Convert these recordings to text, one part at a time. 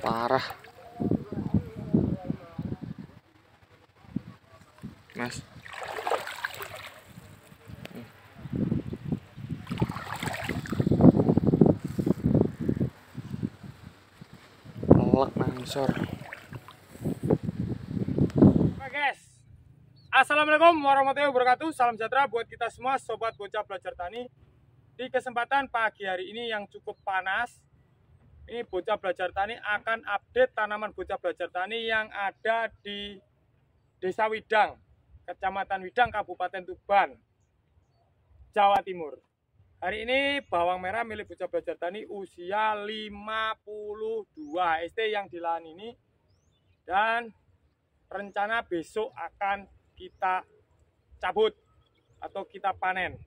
Parah, Mas. Pelek nangsor. Oke guys, assalamualaikum warahmatullahi wabarakatuh. Salam sejahtera buat kita semua sobat bocah belajar tani. Di kesempatan pagi hari ini yang cukup panas, ini bocah belajar tani akan update tanaman bocah belajar tani yang ada di Desa Widang, Kecamatan Widang, Kabupaten Tuban, Jawa Timur. Hari ini bawang merah milik bocah belajar tani usia 52 ST yang di lahan ini, dan rencana besok akan kita cabut atau kita panen.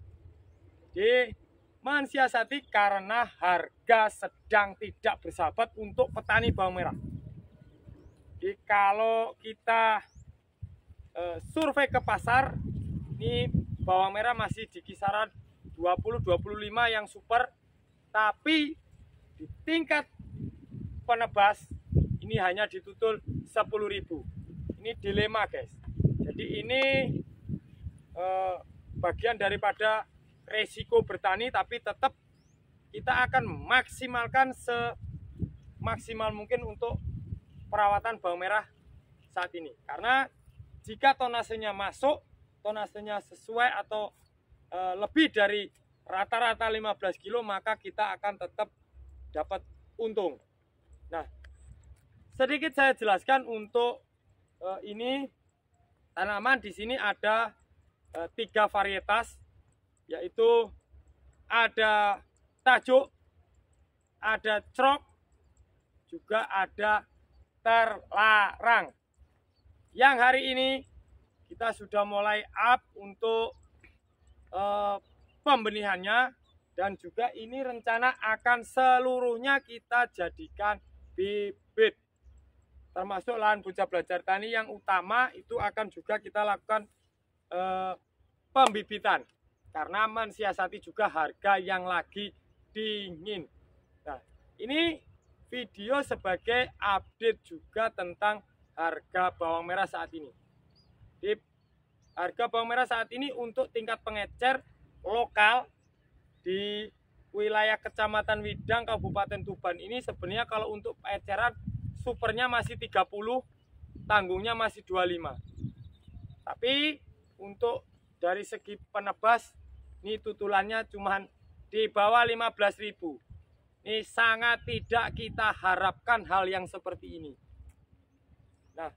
Jadi mensiasati karena harga sedang tidak bersahabat untuk petani bawang merah. Jadi kalau kita survei ke pasar, ini bawang merah masih di kisaran 20-25 yang super, tapi di tingkat penebas ini hanya ditutul 10.000. Ini dilema guys. Jadi ini bagian daripada resiko bertani, tapi tetap kita akan maksimalkan semaksimal mungkin untuk perawatan bawang merah saat ini. Karena jika tonasenya masuk, tonasenya sesuai atau lebih dari rata-rata 15 kilo, maka kita akan tetap dapat untung. Nah, sedikit saya jelaskan untuk ini tanaman. Di sini ada 3 varietas, yaitu ada tajuk, ada crok, juga ada terlarang. Yang hari ini kita sudah mulai up untuk pembenihannya, dan juga ini rencana akan seluruhnya kita jadikan bibit, termasuk lahan bocah belajar tani yang utama itu akan juga kita lakukan pembibitan karena mensiasati juga harga yang lagi dingin. Nah, ini video sebagai update juga tentang harga bawang merah saat ini. Di harga bawang merah saat ini untuk tingkat pengecer lokal di wilayah Kecamatan Widang, Kabupaten Tuban ini sebenarnya kalau untuk eceran supernya masih 30, tanggungnya masih 25. Tapi untuk dari segi penebas ini tutulannya cuma di bawah 15.000. Ini sangat tidak kita harapkan hal yang seperti ini. Nah,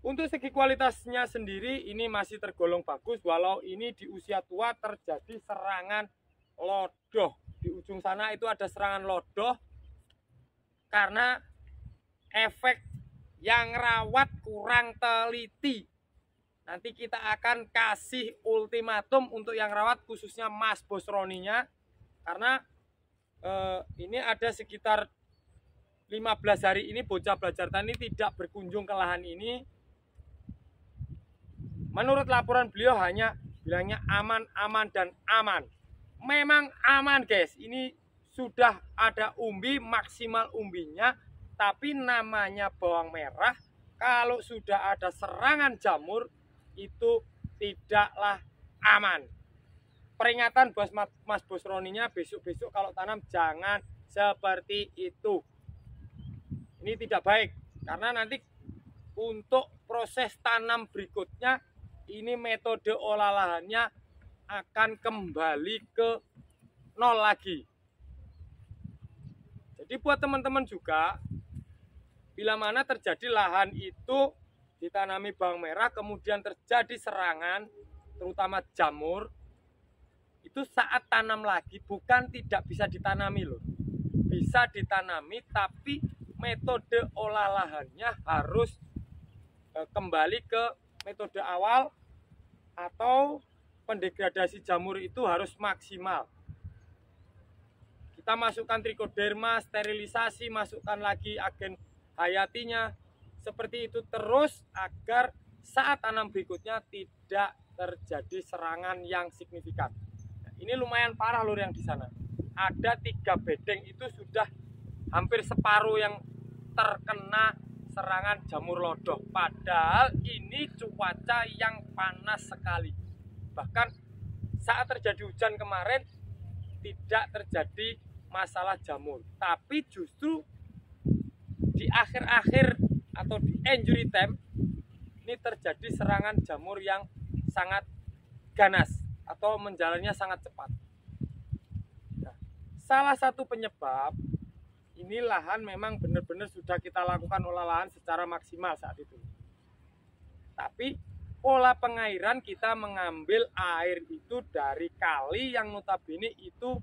untuk segi kualitasnya sendiri ini masih tergolong bagus, walau ini di usia tua terjadi serangan lodoh. Di ujung sana itu ada serangan lodoh karena efek yang rawat kurang teliti. Nanti kita akan kasih ultimatum untuk yang rawat, khususnya Mas Bos Roninya, karena ini ada sekitar 15 hari ini bocah belajar tani tidak berkunjung ke lahan ini. Menurut laporan beliau hanya bilangnya aman, aman, dan aman. Memang aman guys, ini sudah ada umbi, maksimal umbinya. Tapi namanya bawang merah, kalau sudah ada serangan jamur, itu tidaklah aman. Peringatan buat Mas Bos Roninya, besok-besok kalau tanam jangan seperti itu. Ini tidak baik, karena nanti untuk proses tanam berikutnya, ini metode olah lahannya akan kembali ke nol lagi. Jadi buat teman-teman juga, bila mana terjadi lahan itu ditanami bawang merah, kemudian terjadi serangan, terutama jamur, itu saat tanam lagi bukan tidak bisa ditanami loh. Bisa ditanami, tapi metode olah lahannya harus kembali ke metode awal, atau pendegradasi jamur itu harus maksimal. Kita masukkan trichoderma, sterilisasi, masukkan lagi agen hayatinya, seperti itu terus agar saat tanam berikutnya tidak terjadi serangan yang signifikan. Nah, ini lumayan parah lur yang di sana. Ada 3 bedeng itu sudah hampir separuh yang terkena serangan jamur lodoh. Padahal ini cuaca yang panas sekali. Bahkan saat terjadi hujan kemarin tidak terjadi masalah jamur. Tapi justru di akhir-akhir atau di injury time ini terjadi serangan jamur yang sangat ganas atau menjalannya sangat cepat. Nah, salah satu penyebab ini lahan memang benar-benar sudah kita lakukan olahan secara maksimal saat itu. Tapi pola pengairan kita mengambil air itu dari kali yang notabene itu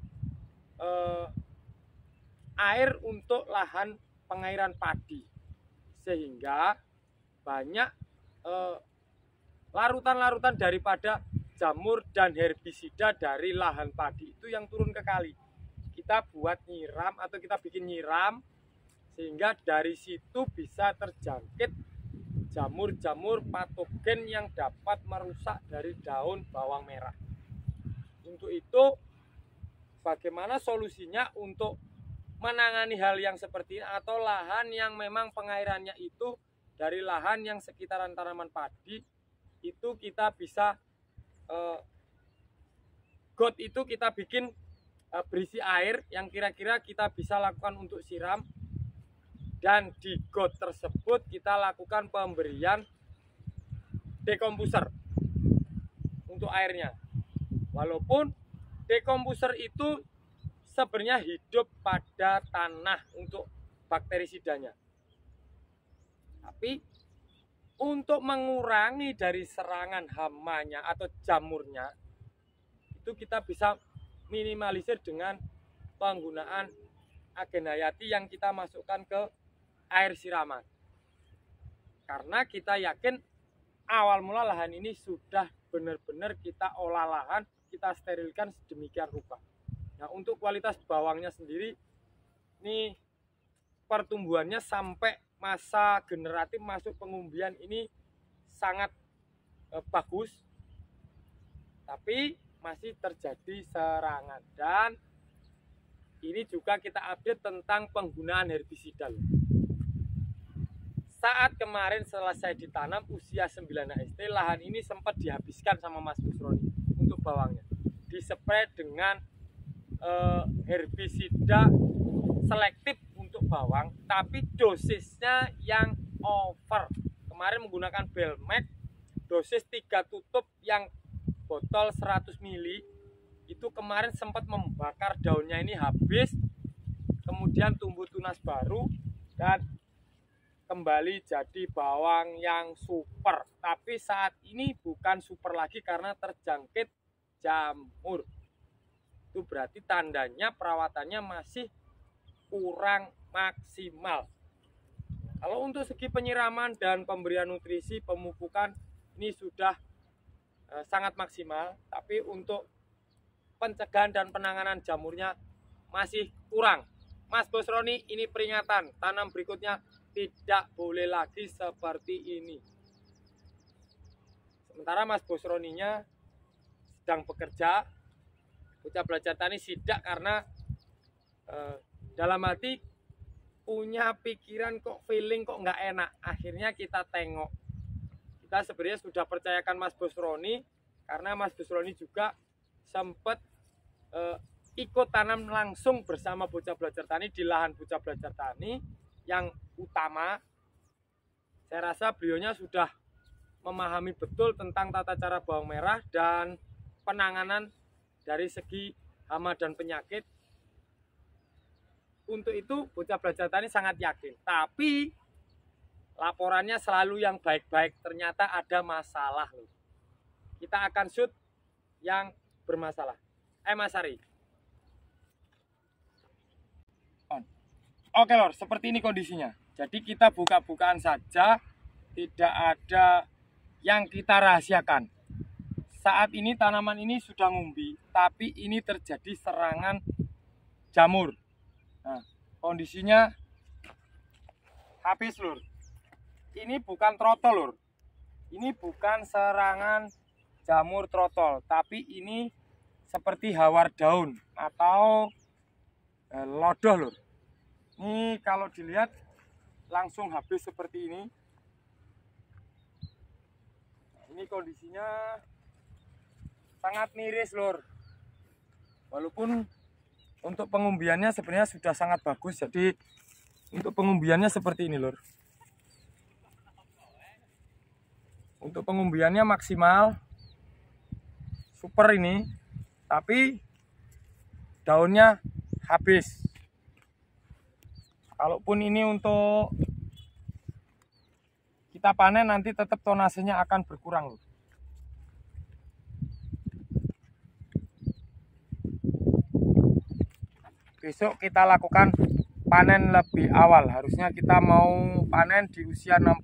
air untuk lahan pengairan padi. Sehingga banyak larutan-larutan daripada jamur dan herbisida dari lahan padi itu yang turun ke kali. Kita buat nyiram atau kita bikin nyiram sehingga dari situ bisa terjangkit jamur-jamur patogen yang dapat merusak dari daun bawang merah. Untuk itu bagaimana solusinya untuk menangani hal yang seperti ini, atau lahan yang memang pengairannya itu dari lahan yang sekitaran tanaman padi itu kita bisa got itu kita bikin berisi air yang kira-kira kita bisa lakukan untuk siram, dan di got tersebut kita lakukan pemberian dekomposer untuk airnya. Walaupun dekomposer itu sebenarnya hidup pada tanah untuk bakterisidanya, tapi untuk mengurangi dari serangan hamanya atau jamurnya itu kita bisa minimalisir dengan penggunaan agen hayati yang kita masukkan ke air siraman. Karena kita yakin awal mula lahan ini sudah benar-benar kita olah lahan, kita sterilkan sedemikian rupa. Nah, untuk kualitas bawangnya sendiri ini pertumbuhannya sampai masa generatif masuk pengumbian ini sangat bagus. Tapi masih terjadi serangan, dan ini juga kita update tentang penggunaan herbisida. Saat kemarin selesai ditanam usia 9 HST, lahan ini sempat dihabiskan sama Mas Busroni untuk bawangnya. Dispray dengan herbisida selektif untuk bawang, tapi dosisnya yang over. Kemarin menggunakan Belmax, dosis 3 tutup yang botol 100 ml itu kemarin sempat membakar daunnya ini habis, kemudian tumbuh tunas baru dan kembali jadi bawang yang super. Tapi saat ini bukan super lagi karena terjangkit jamur. Itu berarti tandanya perawatannya masih kurang maksimal. Kalau untuk segi penyiraman dan pemberian nutrisi, pemupukan ini sudah sangat maksimal, tapi untuk pencegahan dan penanganan jamurnya masih kurang. Mas Busroni, ini peringatan, tanam berikutnya tidak boleh lagi seperti ini. Sementara Mas Busroninya sedang bekerja, Bocah Belajar Tani sidak karena dalam hati punya pikiran kok feeling kok nggak enak. Akhirnya kita tengok. Kita sebenarnya sudah percayakan Mas Busroni karena Mas Busroni juga sempat ikut tanam langsung bersama Bocah Belajar Tani di lahan Bocah Belajar Tani yang utama. Saya rasa beliaunya sudah memahami betul tentang tata cara bawang merah dan penanganan dari segi hama dan penyakit. Untuk itu Bocah Belajar Tani sangat yakin, tapi laporannya selalu yang baik-baik, ternyata ada masalah loh. Kita akan shoot yang bermasalah. Mas Ari. Oke lor, seperti ini kondisinya. Jadi kita buka-bukaan saja, tidak ada yang kita rahasiakan. Saat ini tanaman ini sudah ngumbi, tapi ini terjadi serangan jamur. Nah, kondisinya habis lur. Ini bukan trotol lur. Ini bukan serangan jamur trotol, tapi ini seperti hawar daun atau lodoh lur. Ini kalau dilihat langsung habis seperti ini. Ini kondisinya sangat miris lur. Walaupun untuk pengumbiannya sebenarnya sudah sangat bagus. Jadi untuk pengumbiannya seperti ini lur. Untuk pengumbiannya maksimal, super ini. Tapi daunnya habis. Kalaupun ini untuk kita panen nanti tetap tonasenya akan berkurang lur. Besok kita lakukan panen lebih awal. Harusnya kita mau panen di usia 60.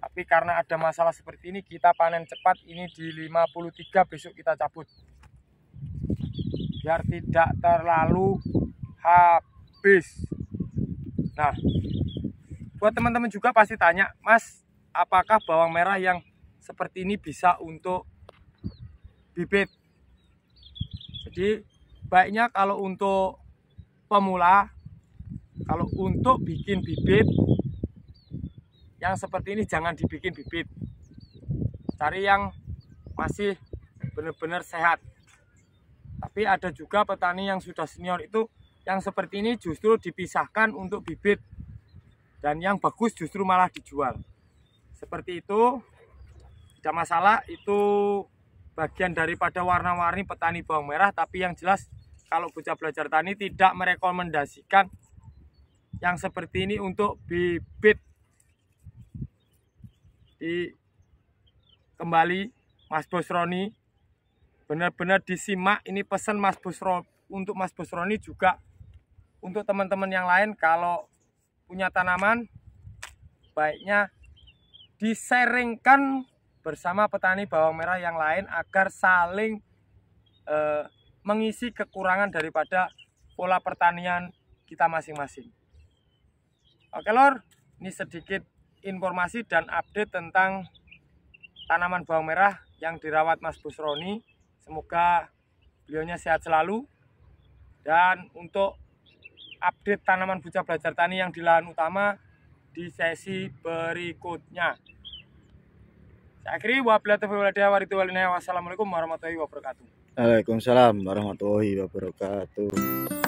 Tapi karena ada masalah seperti ini, kita panen cepat. Ini di 53 besok kita cabut. Biar tidak terlalu habis. Nah, buat teman-teman juga pasti tanya, Mas, apakah bawang merah yang seperti ini bisa untuk bibit? Jadi baiknya kalau untuk pemula, kalau untuk bikin bibit yang seperti ini jangan dibikin bibit. Cari yang masih benar-benar sehat. Tapi ada juga petani yang sudah senior itu yang seperti ini justru dipisahkan untuk bibit. Dan yang bagus justru malah dijual. Seperti itu, tidak masalah, itu bagian daripada warna-warni petani bawang merah. Tapi yang jelas kalau Bocah Belajar Tani tidak merekomendasikan yang seperti ini untuk bibit. Kembali Mas Bos Roni, benar-benar disimak. Ini pesan Mas Bos Roni, untuk Mas Bos Roni juga untuk teman-teman yang lain. Kalau punya tanaman, baiknya disaringkan bersama petani bawang merah yang lain agar saling mengisi kekurangan daripada pola pertanian kita masing-masing. Oke lor, ini sedikit informasi dan update tentang tanaman bawang merah yang dirawat Mas Bos Roni. Semoga beliaunya sehat selalu. Dan untuk update tanaman Bocah Belajar Tani yang di lahan utama di sesi berikutnya. Saya akhiri, wassalamualaikum warahmatullahi wabarakatuh. Waalaikumsalam warahmatullahi wabarakatuh.